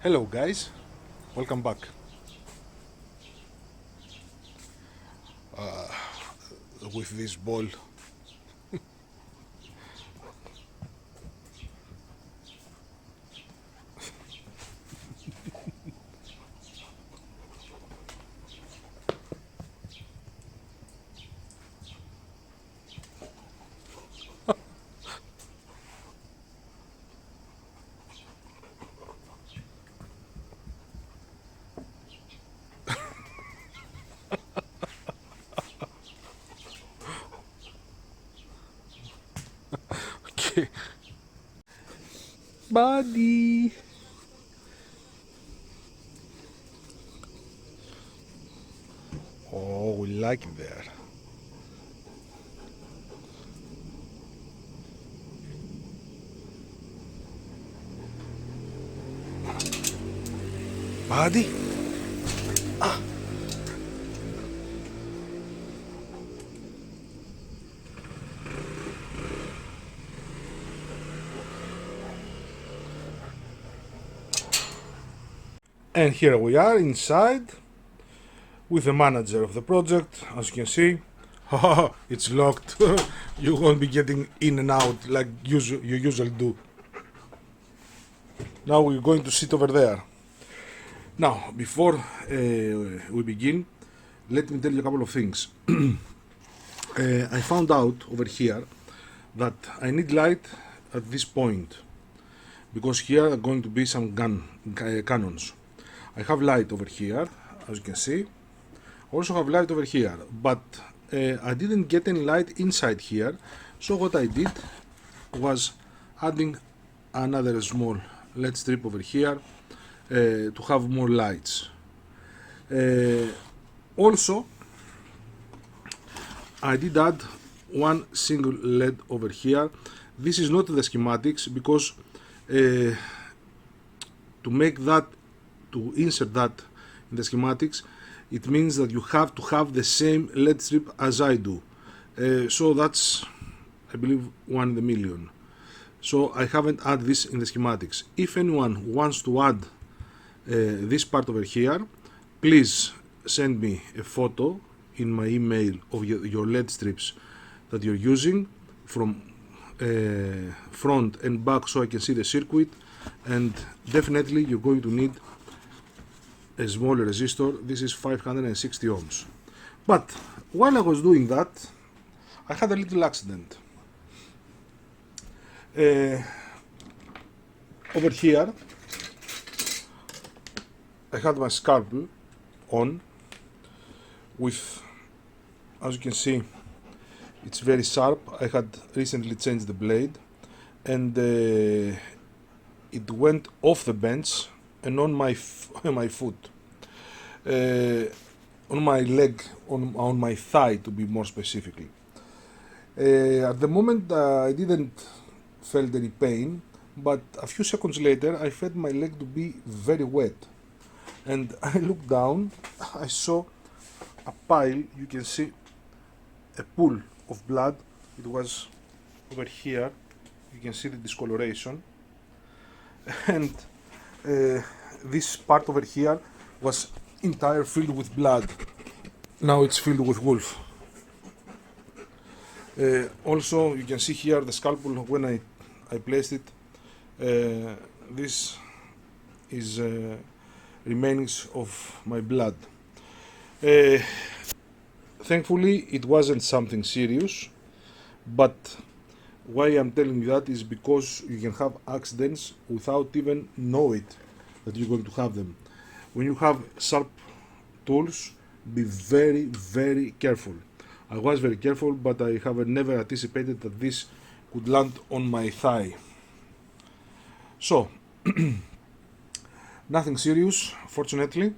Hello guys, welcome back. With this ball. Okay. Buddy. Oh, we like it there. Buddy. And here we are inside with the manager of the project. As you can see, it's locked. You won't be getting in and out like you usually do. Now we're going to sit over there. Now, before we begin, let me tell you a couple of things. I found out over here that I need light at this point because here are going to be some cannons. I have light over here, as you can see. Also have light over here, but I didn't get any light inside here. So what I did was adding another small LED strip over here to have more lights. Also, I did add one single LED over here. This is not the schematics because to insert that in the schematics, it means that you have to have the same LED strip as I do. So that's, I believe, 1 in a million. So I haven't added this in the schematics. If anyone wants to add this part over here, please send me a photo in my email of your LED strips that you're using from front and back so I can see the circuit, and definitely you're going to need a smaller resistor. This is 560 ohms. But while I was doing that, I had a little accident. Over here I had my scalpel on with, as you can see, it's very sharp. I had recently changed the blade and it went off the bench and on my my foot, on my leg, on my thigh to be more specifically. At the moment I didn't felt any pain, but a few seconds later I felt my leg to be very wet, and I looked down. I saw a pile, you can see a pool of blood. It was over here, you can see the discoloration, and this part over here was entire filled with blood. Now it's filled with wolf. Also you can see here the scalpel when I placed it. This is remains of my blood. Thankfully it wasn't something serious, but why I'm telling you that is because you can have accidents without even know it that you're going to have them. When you have sharp tools, be very careful. I was very careful, but I have never anticipated that this could land on my thigh. So nothing serious, fortunately.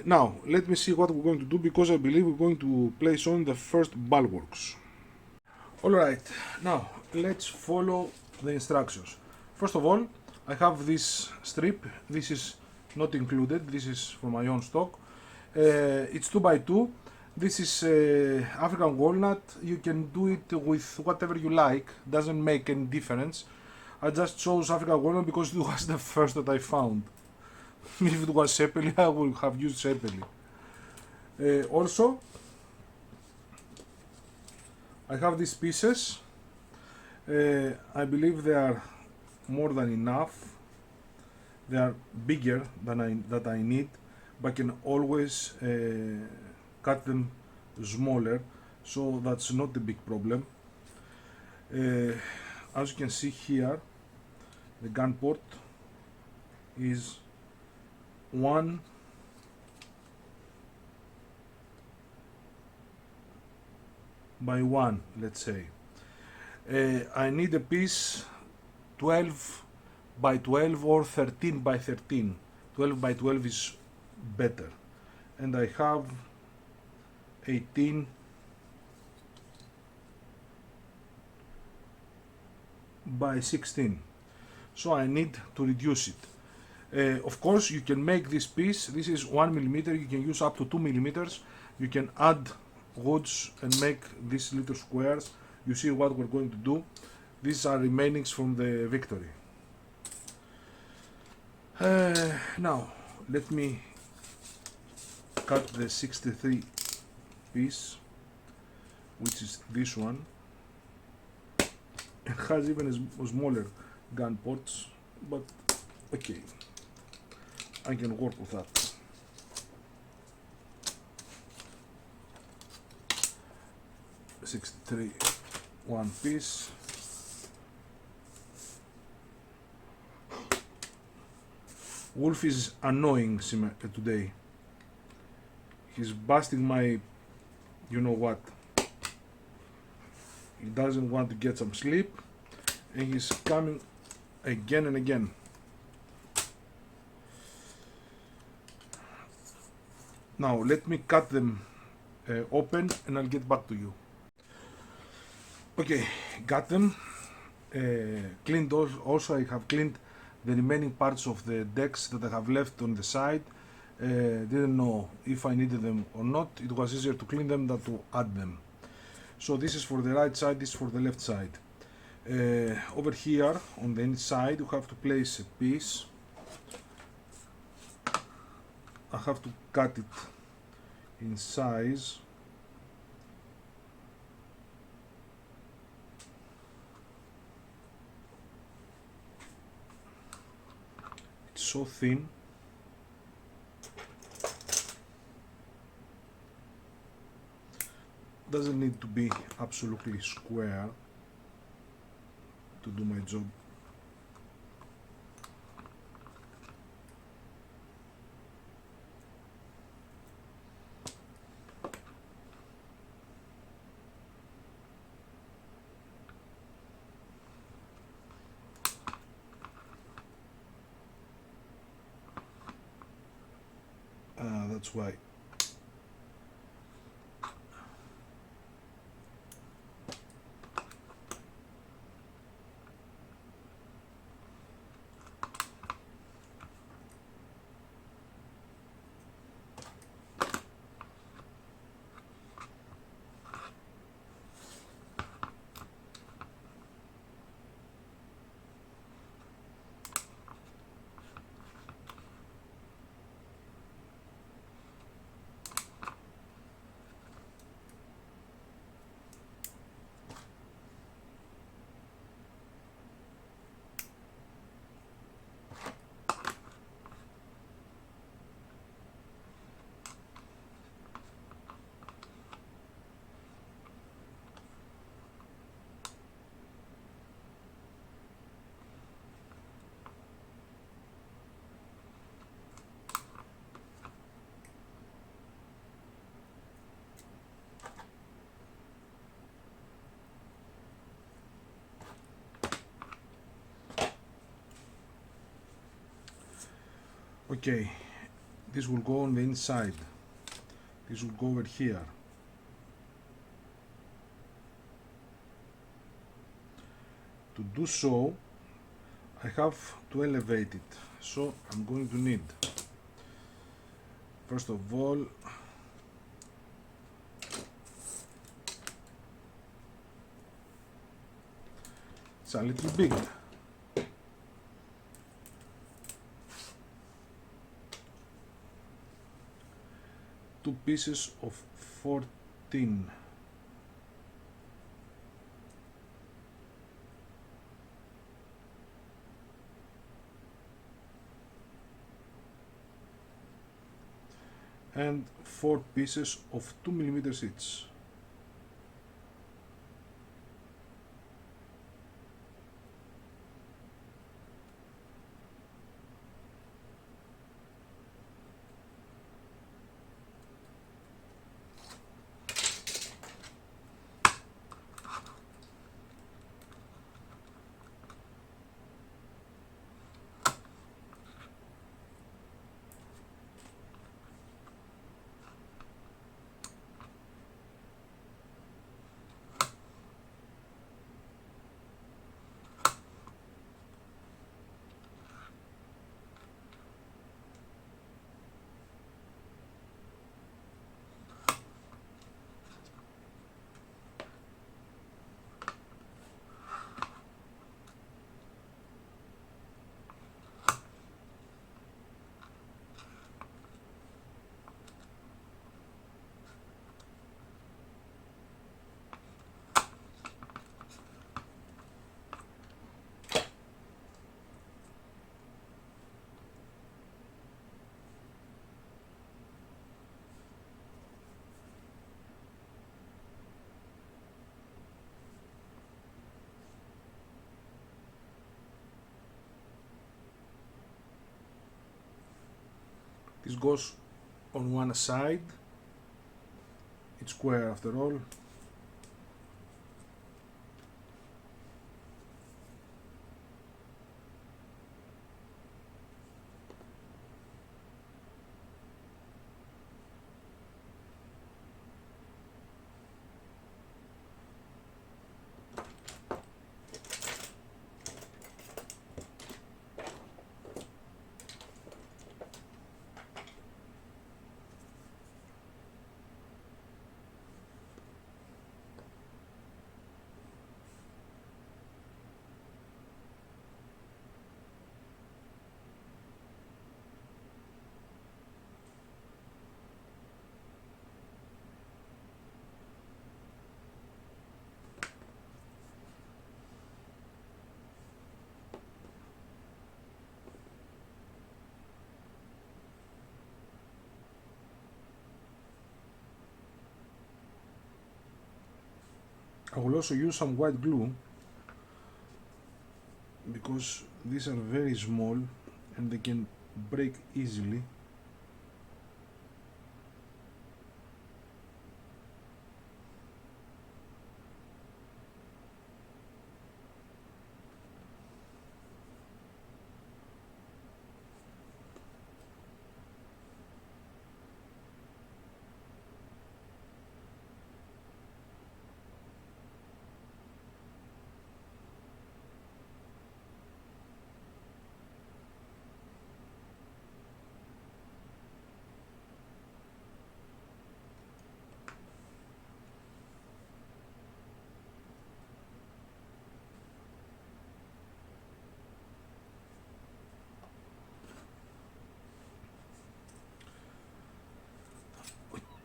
Now let me see what we're going to do, because I believe we're going to place on the first bulwarks. Alright, now let's follow the instructions. First of all, I have this strip. This is not included, this is from my own stock. It's 2x2. This is African walnut. You can do it with whatever you like, doesn't make any difference. I just chose African walnut because it was the first that I found. If it was Sepeli, I would have used Sepeli. Also, I have these pieces. I believe they are more than enough. They are bigger than I need, but I can always cut them smaller, so that's not a big problem. As you can see here, the gun port is 1 by 1, let's say. I need a piece 12 by 12 or 13 by 13. 12 by 12 is better. And I have 18 by 16. So I need to reduce it. Of course, you can make this piece. This is 1 millimeter. You can use up to 2 millimeters. You can add woods and make these little squares. You see what we're going to do. These are remainings from the victory. Now, let me cut the 63 piece, which is this one. It has even a smaller gun ports, but okay, I can work with that. '63 one piece. Wolf is annoying today. He's busting my, you know what. He doesn't want to get some sleep, and he's coming again and again. Now let me cut them open and I'll get back to you. Okay, got them. Cleaned also. I have cleaned the remaining parts of the decks that I have left on the side. Didn't know if I needed them or not. It was easier to clean them than to add them. So this is for the right side, this is for the left side. Over here on the inside you have to place a piece. I have to cut it in size. It's so thin. Doesn't need to be absolutely square to do my job. That's why. Okay, this will go on the inside. This will go over here. To do so, I have to elevate it. So I'm going to need, first of all, it's a little big. 2 pieces of 14. And 4 pieces of 2 millimeters each. This goes on one side, it's square after all. I will also use some white glue because these are very small and they can break easily.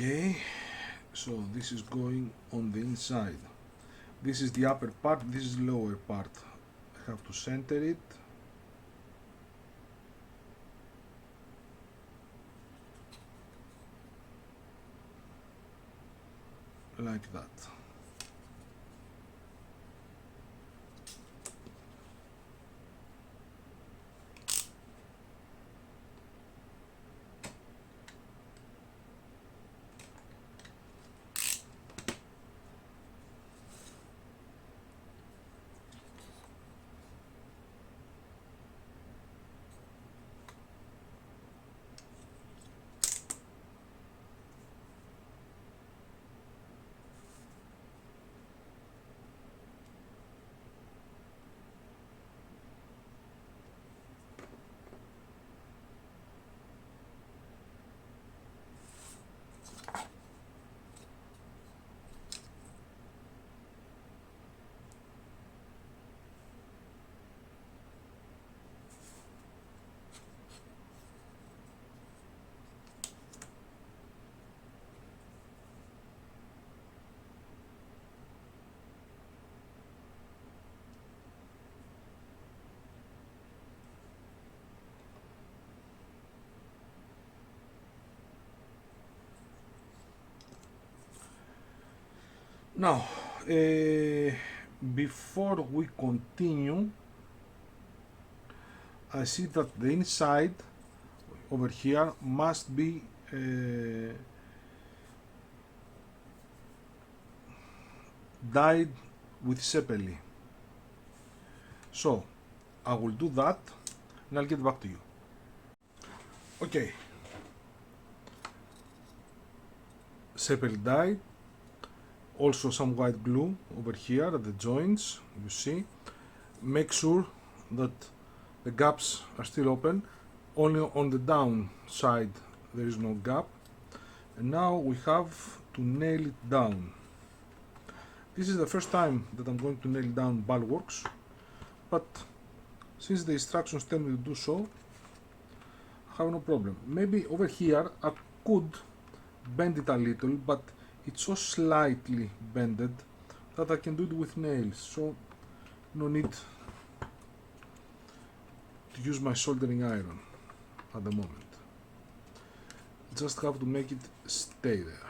Okay, so this is going on the inside. This is the upper part, this is the lower part. I have to center it. Like that. Now, before we continue, I see that the inside over here must be dyed with sepeli. So I will do that and I'll get back to you. Okay, sepel dye, also some white glue over here at the joints, you see. Make sure that the gaps are still open. Only on the down side there is no gap. And now we have to nail it down. This is the first time that I'm going to nail down bulwarks, but since the instructions tell me to do so, I have no problem. Maybe over here I could bend it a little, but it's so slightly bended that I can do it with nails, so no need to use my soldering iron at the moment. Just have to make it stay there.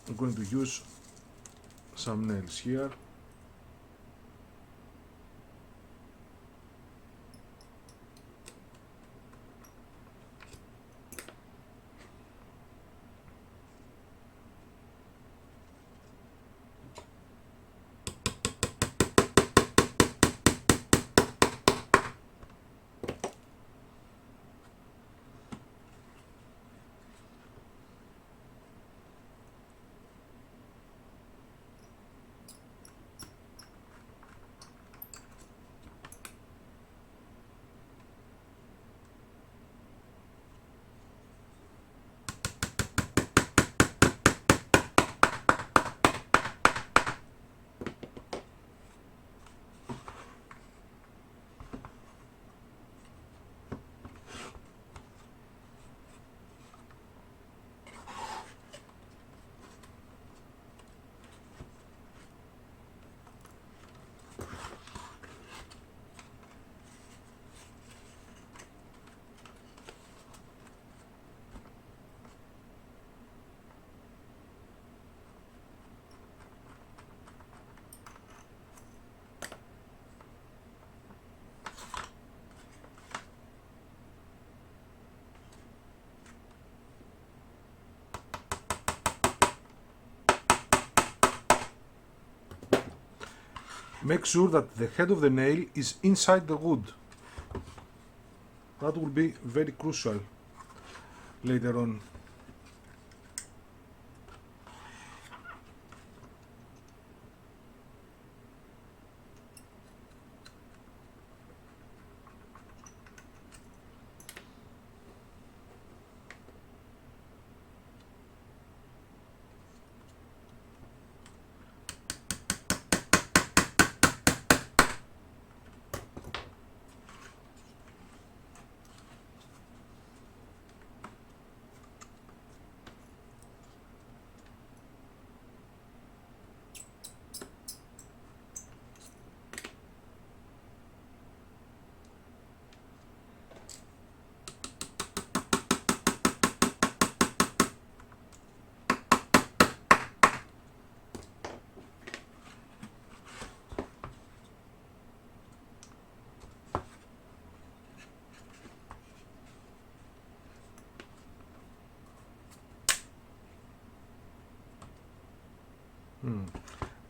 I'm going to use some nails here. Make sure that the head of the nail is inside the wood. That will be very crucial later on.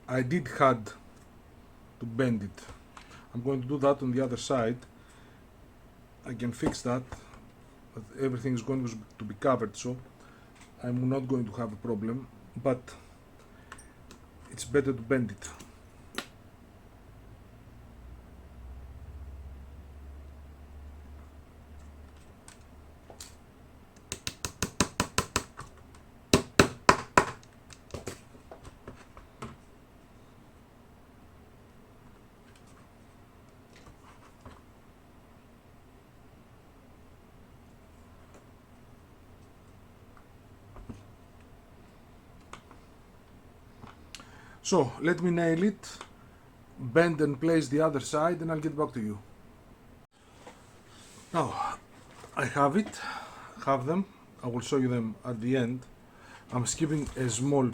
I did had to bend it. I'm going to do that on the other side. I can fix that, but everything is going to be covered, so I'm not going to have a problem, but it's better to bend it. So let me nail it, bend and place the other side, and I'll get back to you. Now I have them. I will show you them at the end. I'm skipping a small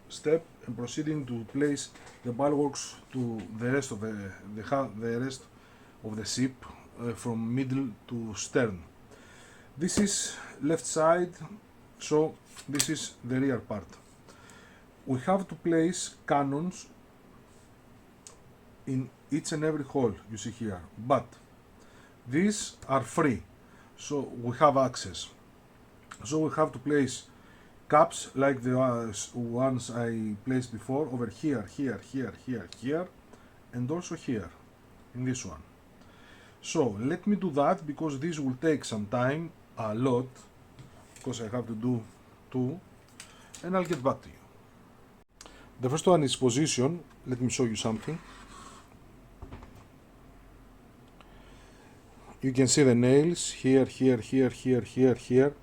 step and proceeding to place the bulwarks to the rest of the ship from middle to stern. This is left side, so this is the rear part. We have to place cannons in each and every hole you see here, but these are free, so we have access. So we have to place caps like the ones I placed before, over here, here, and also here in this one. So let me do that, because this will take some time, a lot, because I have to do two, and I'll get back to you. The first one is position. Let me show you something. You can see the nails here, here.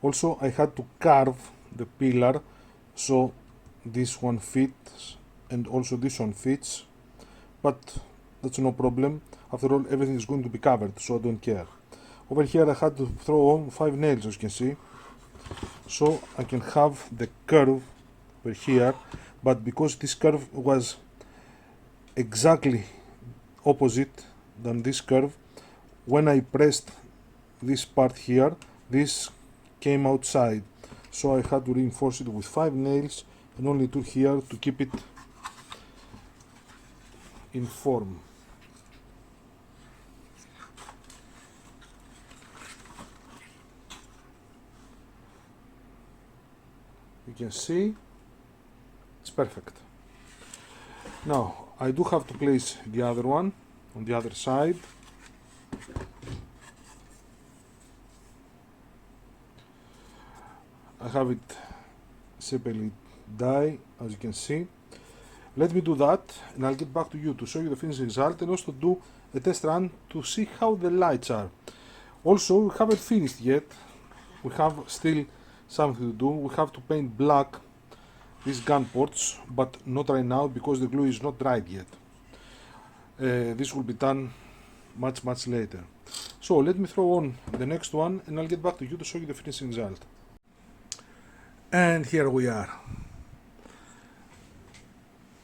Also, I had to carve the pillar so this one fits and also this one fits, but that's no problem. After all, everything is going to be covered, so I don't care. Over here I had to throw on 5 nails, as you can see, so I can have the curve over here, but because this curve was exactly opposite than this curve, when I pressed this part here, this came outside, so I had to reinforce it with 5 nails and only 2 here to keep it in form. You can see it's perfect. Now I do have to place the other one on the other side. I have it separately die, as you can see. Let me do that and I'll get back to you to show you the finished result and also do a test run to see how the lights are. Also, we haven't finished yet. We have still something to do. We have to paint black these gun ports, but not right now because the glue is not dried yet. This will be done much later. So let me throw on the next one and I'll get back to you to show you the finished result. And here we are.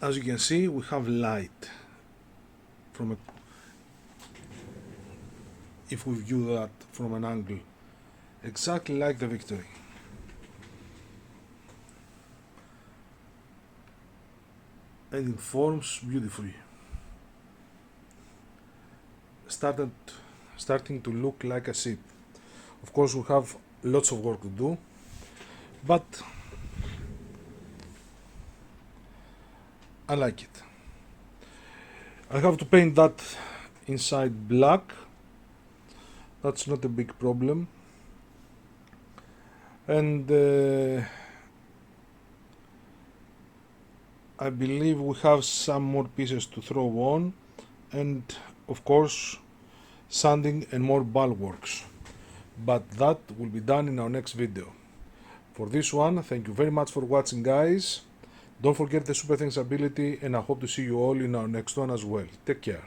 As you can see, we have light from a, if we view that from an angle, exactly like the Victory. And it forms beautifully. Starting to look like a ship. Of course, we have lots of work to do, but I like it. I have to paint that inside black. That's not a big problem. And I believe we have some more pieces to throw on, and of course sanding and more bulwarks, but that will be done in our next video. For this one, thank you very much for watching, guys. Don't forget the super thanks ability, and I hope to see you all in our next one as well. Take care.